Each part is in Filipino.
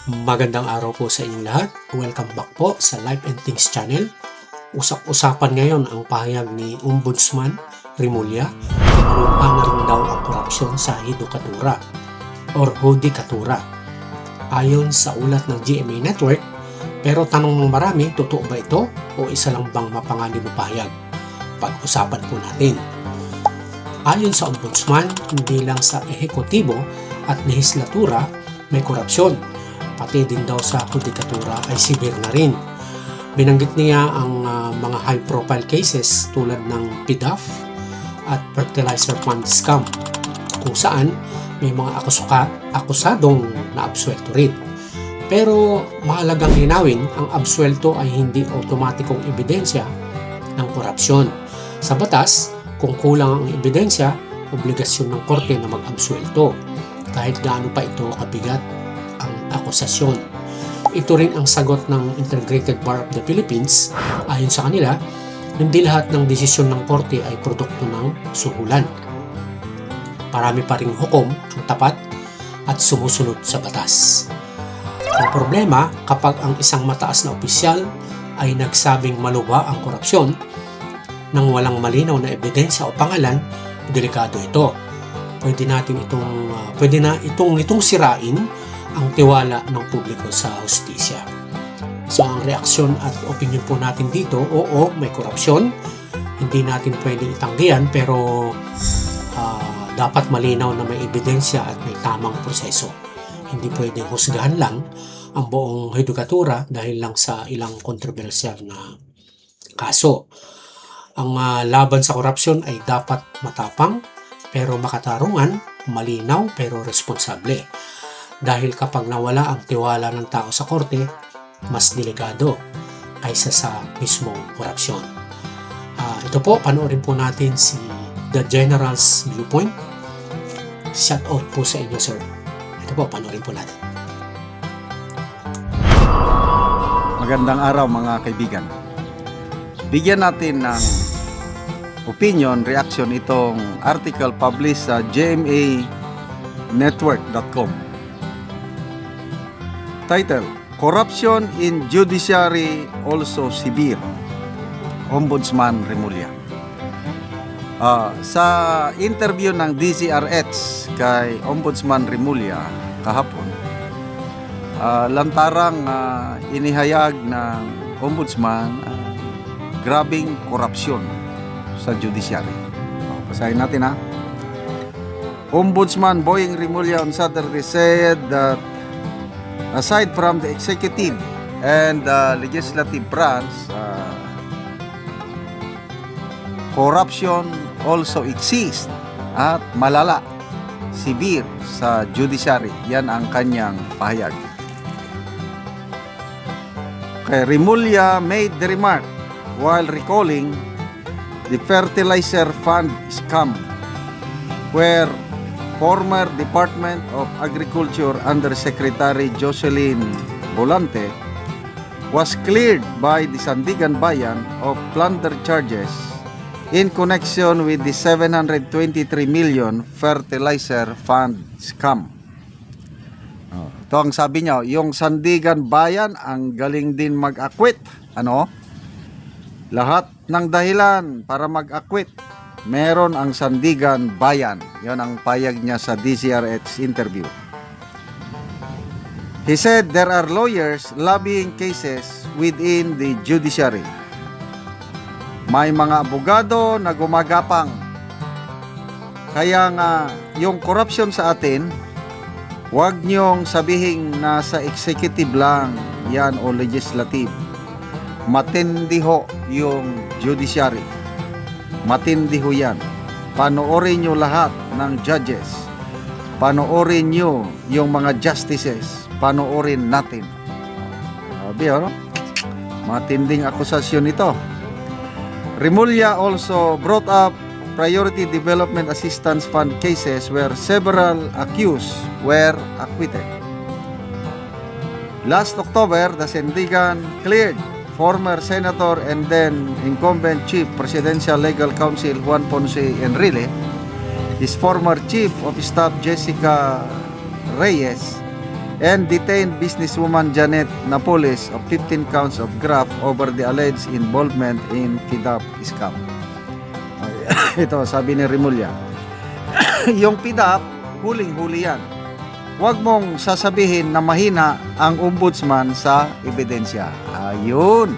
Magandang araw po sa inyong lahat. Welcome back po sa Life and Things channel. Usap-usapan ngayon ang pahayag ni Ombudsman Remulla na malumpahan na rin daw ang korupsyon sa Hidukadura or Hudikatura. Ayon sa ulat ng GMA Network, pero tanong ng marami, totoo ba ito o isa lang bang mapanganib na pahayag? Pag-usapan po natin. Ayon sa Ombudsman, hindi lang sa ehekutibo at lehislatura may korupsyon, pati din daw sa hudikatura ay severe na rin. Binanggit niya ang mga high-profile cases tulad ng PDAF at fertilizer fund scam, kung saan may mga akusadong naabsuelto rin. Pero mahalagang linawin, ang absuelto ay hindi otomatikong ebidensya ng korupsyon. Sa batas, kung kulang ang ebidensya, obligasyon ng korte na mag-absuelto, kahit gaano pa ito kabigat ang akusasyon. Ito rin ang sagot ng Integrated Bar of the Philippines. Ayon sa kanila, hindi lahat ng desisyon ng korte ay produkto ng suhulan. Marami pa ring hukom ang tapat at sumusunod sa batas. Ang problema, kapag ang isang mataas na opisyal ay nagsabing malubha ang korupsyon nang walang malinaw na ebidensya o pangalan, delikado ito. Pwede na itong sirain ang tiwala ng publiko sa hustisya. So ang reaksyon at opinion po natin dito, oo, may korupsyon. Hindi natin pwedeng itanggihan, pero dapat malinaw na may ebidensya at may tamang proseso. Hindi pwedeng husgahan lang ang buong hudikatura dahil lang sa ilang kontrobersyal na kaso. Ang laban sa korupsyon ay dapat matapang pero makatarungan, malinaw pero responsable. Dahil kapag nawala ang tiwala ng tao sa korte, mas delikado kaysa sa mismong korupsyon. Ito po, panoorin po natin si The General's Viewpoint. Shout out po sa inyo, sir. Ito po, panoorin po natin. Magandang araw mga kaibigan. Bigyan natin ng opinion, reaction itong article published sa gmanetwork.com. Title, Corruption in Judiciary Also Severe. Ombudsman Remulla. Sa interview ng DZRH kay Ombudsman Remulla kahapon, lantarang inihayag ng Ombudsman grabing korupsyon sa judiciary. Basahin natin ha. Ombudsman Boying Remulla on Saturday said that aside from the executive and the legislative branch, corruption also exists at malala, severe sa judiciary. Yan ang kanyang pahayag. Okay, Remulla made the remark while recalling the fertilizer fund scam, where former Department of Agriculture Undersecretary Jocelyn Volante was cleared by the Sandigan Bayan of plunder charges in connection with the 723 million fertilizer fund scam. Ito ang sabi niya, yung Sandigan Bayan ang galing din mag-akwit. Lahat ng dahilan para mag-akwit, meron ang Sandigan Bayan. Yon ang payag niya sa DZRH interview. He said there are lawyers lobbying cases within the judiciary. May mga abogado na gumagapang. Kaya nga, yung corruption sa atin, huwag niyong sabihin nasa executive lang yan o legislative. Matindi ho yung judiciary. Matindi ho yan. Panoorin nyo lahat ng judges. Panoorin nyo yung mga justices. Panoorin natin. Sabi, matinding akusasyon ito. Remulla also brought up Priority Development Assistance Fund cases where several accused were acquitted. Last October, the Sandigan cleared former Senator and then incumbent Chief Presidential Legal Counsel Juan Ponce Enrile, his former Chief of Staff Jessica Reyes, and detained businesswoman Janet Napoles of 15 counts of graft over the alleged involvement in PDAP scam. Ito, sabi ni Remulla, yung PDAP, huling-huli yan. Huwag mong sasabihin na mahina ang ombudsman sa ebidensya. Ayun.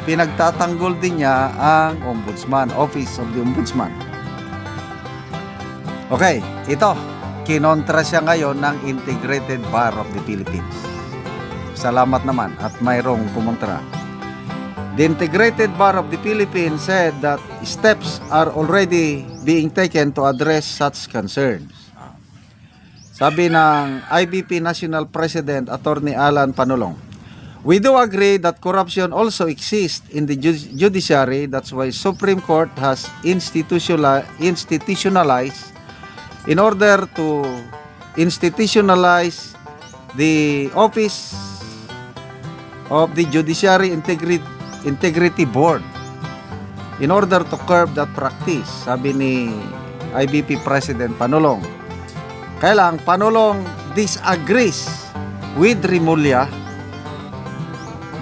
Pinagtatanggol din niya ang ombudsman, Office of the Ombudsman. Okay, ito. Kinontra siya ngayon ng Integrated Bar of the Philippines. Salamat naman at mayroong kumontra. The Integrated Bar of the Philippines said that steps are already being taken to address such concerns. Sabi ng IBP National President Attorney Alan Panulong, we do agree that corruption also exists in the judiciary. That's why Supreme Court has institutionalized in order to institutionalize the Office of the Judiciary Integrity Board in order to curb that practice, sabi ni IBP President Panulong. Kaya lang, Panulong disagrees with Remulla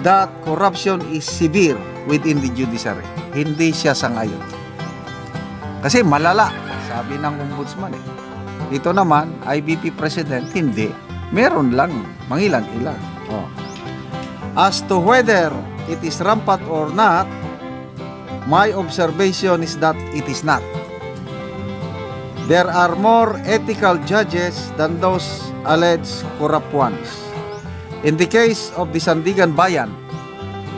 that corruption is severe within the judiciary. Hindi siya sangayon. Kasi malala, sabi ng ombudsman eh. Ito naman, IBP President, hindi. Meron lang, mangilan-ilan. Oh. As to whether it is rampant or not, my observation is that it is not. There are more ethical judges than those alleged corrupt ones. In the case of the Sandigan Bayan,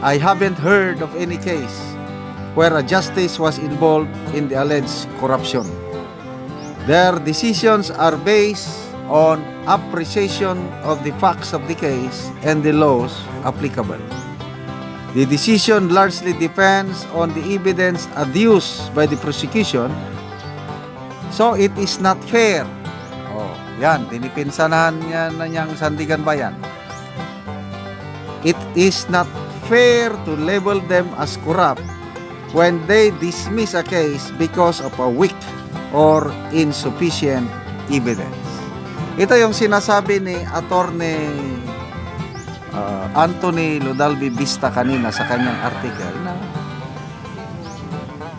I haven't heard of any case where a justice was involved in the alleged corruption. Their decisions are based on appreciation of the facts of the case and the laws applicable. The decision largely depends on the evidence adduced by the prosecution, so it is not fair. Oh, yan, dinipinsanahan niya na niyang Sandigan Bayan. It is not fair to label them as corrupt when they dismiss a case because of a weak or insufficient evidence. Ito yung sinasabi ni Attorney Anthony Ludalvi Vista kanina sa kanyang article na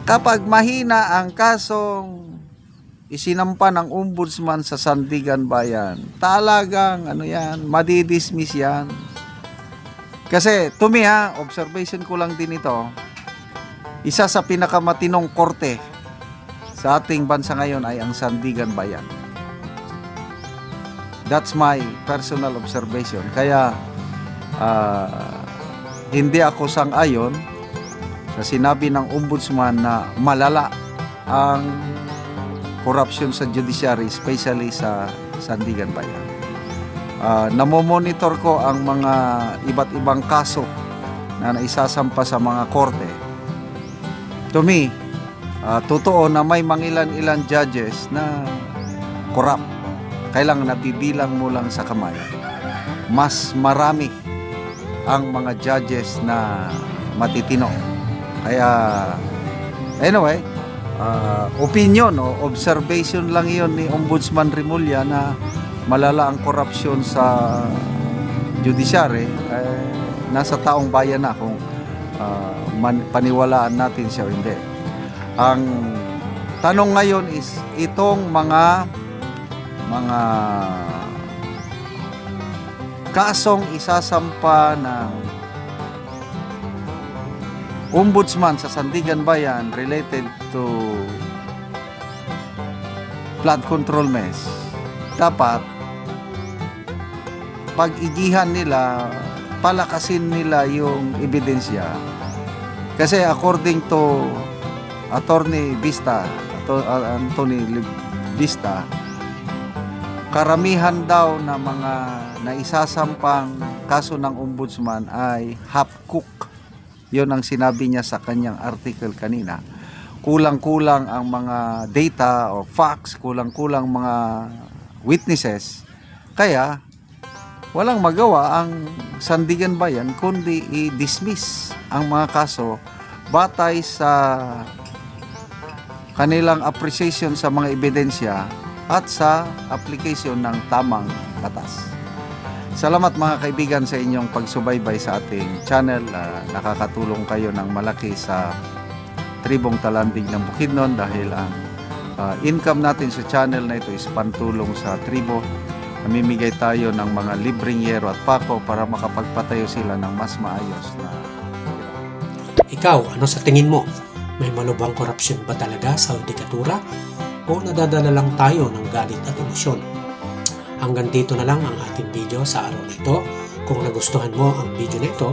kapag mahina ang kasong isinampa ng ombudsman sa Sandigan Bayan, talagang madidismiss yan. Kasi to me observation ko lang din ito, isa sa pinakamatinong korte sa ating bansa ngayon ay ang Sandigan Bayan. That's my personal observation. Kaya hindi ako sang-ayon sa sinabi ng ombudsman na malala ang corruption sa judiciary, especially sa Sandigan Bayan. Namomonitor ko ang mga iba't ibang kaso na naisasampa sa mga korte. To me, totoo na may mangilan-ilan judges na corrupt. Kailang nabibilang mo lang sa kamay. Mas marami ang mga judges na matitino. Kaya, anyway, opinion o observation lang yon ni Ombudsman Remulla na malala ang korupsyon sa judiciary. Nasa taong bayan na kung paniwalaan natin siya o hindi. Ang tanong ngayon is itong mga kasong isasampa ng ombudsman sa Sandigan Bayan related to flood control mess, dapat pag-igihan nila, palakasin nila yung ebidensya. Kasi according to Attorney Vista, Anthony Vista, karamihan daw na mga naisasampang kaso ng ombudsman ay half-cook. Yon ang sinabi niya sa kanyang article kanina. Kulang-kulang ang mga data o facts, kulang-kulang mga witnesses. Kaya walang magawa ang Sandigan Bayan kundi i-dismiss ang mga kaso batay sa kanilang appreciation sa mga ebidensya at sa application ng tamang batas. Salamat mga kaibigan sa inyong pagsubaybay sa ating channel. Nakakatulong kayo ng malaki sa Tribong Talandig ng Bukidnon dahil ang income natin sa channel na ito is pantulong sa tribo. Namimigay tayo ng mga libreng yero at pako para makapagpatayo sila ng mas maayos na. Ikaw, ano sa tingin mo? May malubhang korupsyon ba talaga sa judikatura? O nadadala lang tayo ng galit at emosyon? Hanggang dito na lang ang ating video sa araw na ito. Kung nagustuhan mo ang video na ito,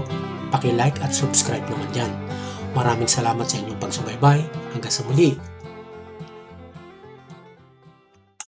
paki-like at subscribe naman dyan. Maraming salamat sa inyong pagsubaybay. Hanggang sa muli.